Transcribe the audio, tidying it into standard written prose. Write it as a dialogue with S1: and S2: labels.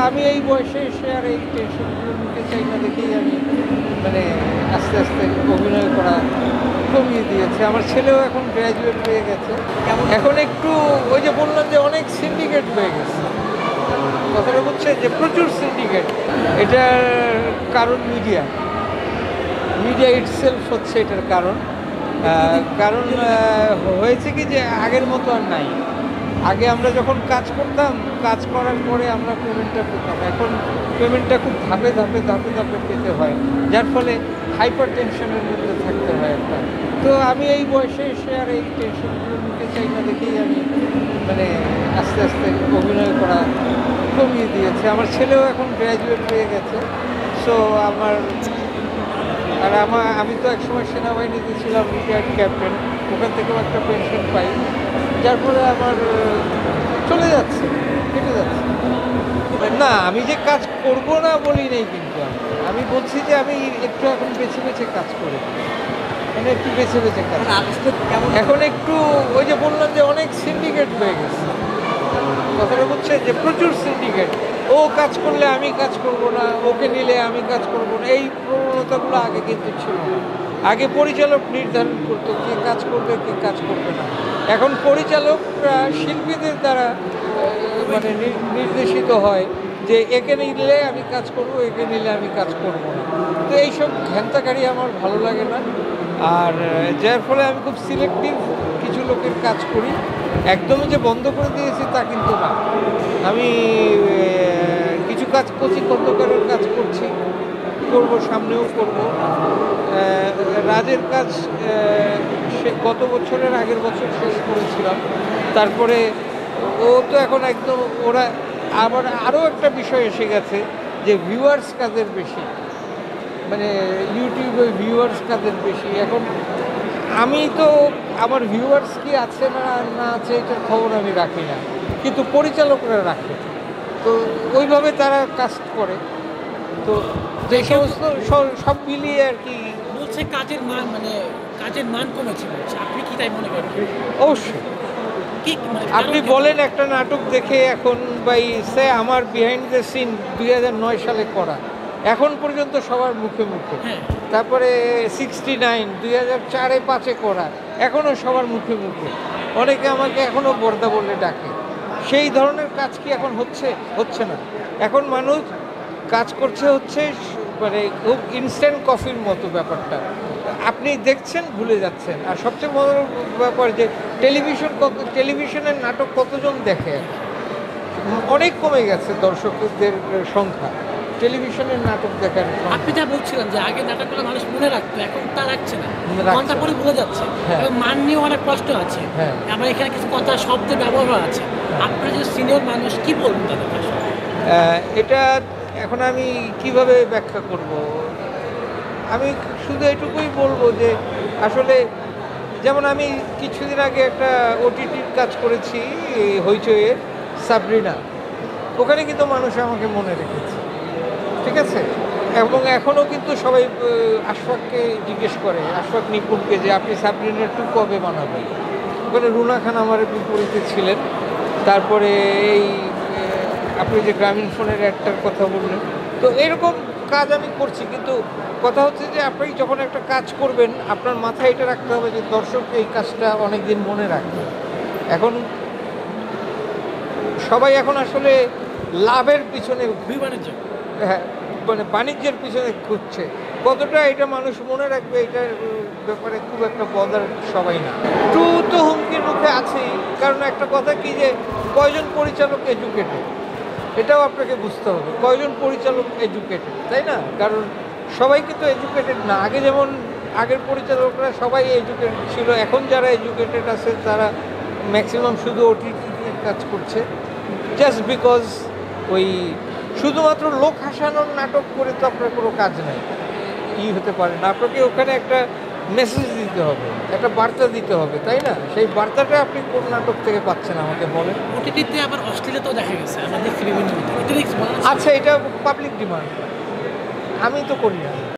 S1: আমি এই বয়সে এসে আর এই টেনশনগুলো নিতে চাই না দেখেই আমি মানে আস্তে আস্তে অভিনয় করা কমিয়ে দিয়েছে। আমার ছেলেও এখন গ্র্যাজুয়েট হয়ে গেছে। এখন একটু ওই যে বললাম যে অনেক সিন্ডিকেট হয়ে গেছে, কথাটা হচ্ছে যে প্রচুর সিন্ডিকেট। এটার কারণ মিডিয়া ইটসেলফ হচ্ছে এটার কারণ। কারণ হয়েছে কি যে আগের মতো আর নাই। আগে আমরা যখন কাজ করতাম, কাজ করার পরে আমরা পেমেন্টটা পেতাম। এখন পেমেন্টটা খুব ধাপে ধাপে পেতে হয়, যার ফলে হাইপার টেনশনের মধ্যে থাকতে হয় একটা। তো আমি এই বয়সে এসে আর এই টেনশনগুলো নিতে চাই না দেখেই আমি মানে আস্তে আস্তে অভিনয় করা কমিয়ে দিয়েছে। আমার ছেলেও এখন গ্র্যাজুয়েট হয়ে গেছে। সো আমি তো একসময় সেনাবাহিনীতে ছিলাম, রিটায়ার্ড ক্যাপ্টেন, ওখান থেকেও একটা পেনশন পাই, যার ফলে আমার চলে যাচ্ছে, কেটে যাচ্ছে। না, আমি যে কাজ করব না বলি নেই, কিন্তু আমি বলছি যে আমি একটু এখন বেছে বেছে কাজ করি, মানে একটু বেছে বেছে কাজ। এখন একটু ওই যে বললাম যে অনেক সিন্ডিকেট হয়ে গেছে, কথাটা হচ্ছে যে প্রচুর সিন্ডিকেট। ও কাজ করলে আমি কাজ করব না, ওকে নিলে আমি কাজ করব না, এই প্রবণতাগুলো আগে কিন্তু ছিল না। আগে পরিচালক নির্ধারণ করতো কে কাজ করবে কে কাজ করবে না। এখন পরিচালকরা শিল্পীদের দ্বারা মানে নির্দেশিত হয় যে একে নিলে আমি কাজ করব, একে নিলে আমি কাজ করব না। তো এইসব ঘ্যান্তাকারী আমার ভালো লাগে না। আর যার ফলে আমি খুব সিলেক্টিভ কিছু লোকের কাজ করি। একদমই যে বন্ধ করে দিয়েছি তা কিন্তু না। আমি কিছু কাজ কোচিং খন্দকারের কাজ করছি, করব, সামনেও করব। রাজের কাজ সে গত বছরের আগের বছর শেষ করেছিলাম। তারপরে ও তো এখন একদম ওরা আবার আরও একটা বিষয় এসে গেছে যে ভিউয়ার্স কাদের বেশি, মানে ইউটিউবে ভিউয়ার্স কাদের বেশি। এখন আমি তো আমার ভিউয়ার্স কি আছে না না আছে এটার খবর আমি রাখি না, কিন্তু পরিচালকরা রাখে। তো ওইভাবে তারা কাস্ট করে। তো যে সমস্ত সব মিলিয়ে আর কি
S2: বলছে কাজের মান, মানে কাজের মান কমেছে বলছে, আপনি কি তাই মনে করেন?
S1: অবশ্যই আপনি বলেন একটা নাটক দেখে এখন সে আমার বিহাইন্ড দ্য সিন 2009 সালে করা এখন পর্যন্ত সবার মুখে মুখে। তারপরে 69 2004-এ 5-এ করা এখনও সবার মুখে মুখে। অনেকে আমাকে এখনও বর্দা বলে ডাকে। সেই ধরনের কাজ কি এখন হচ্ছে না। এখন মানুষ কাজ করছে হচ্ছে মানে খুব ইনস্ট্যান্ট কফির মতো ব্যাপারটা। আপনি দেখছেন ভুলে যাচ্ছেন। আর সবচেয়ে বড় ব্যাপার যে টেলিভিশনের নাটক কতজন দেখে, অনেক কমে গেছে দর্শকদের সংখ্যা টেলিভিশনের নাটক দেখার।
S2: আপনি যা বলছিলেন যে আগে নাটকগুলো মানুষ মনে রাখতো, এখন তা রাখছে না, ঘন্টা পরে ভুলে যাচ্ছে। মান নিয়ে অনেক কষ্ট আছে। আমার এখানে কিছু কথা শব্দের ব্যবহার আছে। আপনার যে সিনিয়র মানুষ কি বলবেন তাদের কাছে?
S1: এটা এখন আমি কিভাবে ব্যাখ্যা করব? আমি শুধু এটুকুই বলবো যে আসলে যেমন আমি কিছুদিন আগে একটা ওটিটির কাজ করেছি হইচইয়ে, সাবরিনা। ওখানে কিন্তু মানুষ আমাকে মনে রেখেছে, ঠিক আছে। এবং এখনও কিন্তু সবাই আশফাককে জিজ্ঞেস করে, আশফাক নিপুণকে, যে আপনি সাবরিনা 2 কবে বানাবেন। ওখানে রুনা খান আমার বিপরীতে ছিলেন। তারপরে এই আপনি যে গ্রামীণ ফোনের অ্যাডটার কথা বললেন, তো এরকম কাজ আমি করছি। কিন্তু কথা হচ্ছে যে আপনি যখন একটা কাজ করবেন আপনার মাথায় এটা রাখতে হবে যে দর্শক এই কাজটা অনেক দিন মনে রাখবে। এখন সবাই এখন আসলে লাভের পিছনে, হ্যাঁ, মানে বাণিজ্যের পিছনে ঘুরছে। কতটা এটা মানুষ মনে রাখবে এটার ব্যাপারে খুব একটা বদার সবাই না। একটু তো হুমকির মুখে আছেই, কারণ একটা কথা কি যে কয়জন পরিচালক এডুকেটেড, এটাও আপনাকে বুঝতে হবে। কয়জন পরিচালক এডুকেটেড, তাই না? কারণ সবাই কিন্তু এডুকেটেড না। আগে যেমন আগের পরিচালকরা সবাই এডুকেটেড ছিল, এখন যারা এডুকেটেড আছে তারা ম্যাক্সিমাম শুধু ওটিটিতে কাজ করছে, জাস্ট বিকজ ওই শুধুমাত্র লোক হাসানোর নাটক করে তো আপনার কোনো কাজ নাই, হতে পারে না। আপনাকে ওখানে একটা মেসেজ দিতে হবে, একটা বার্তা দিতে হবে, তাই না? সেই বার্তাটা আপনি কোন নাটক থেকে পাচ্ছেন আমাকে বলেন।
S2: ওটিটিতে আবার অশ্লীলতাও দেখা গেছে, আমরা দেখছি বিভিন্ন।
S1: আচ্ছা, এটা পাবলিক ডিমান্ড, আমি তো করি না।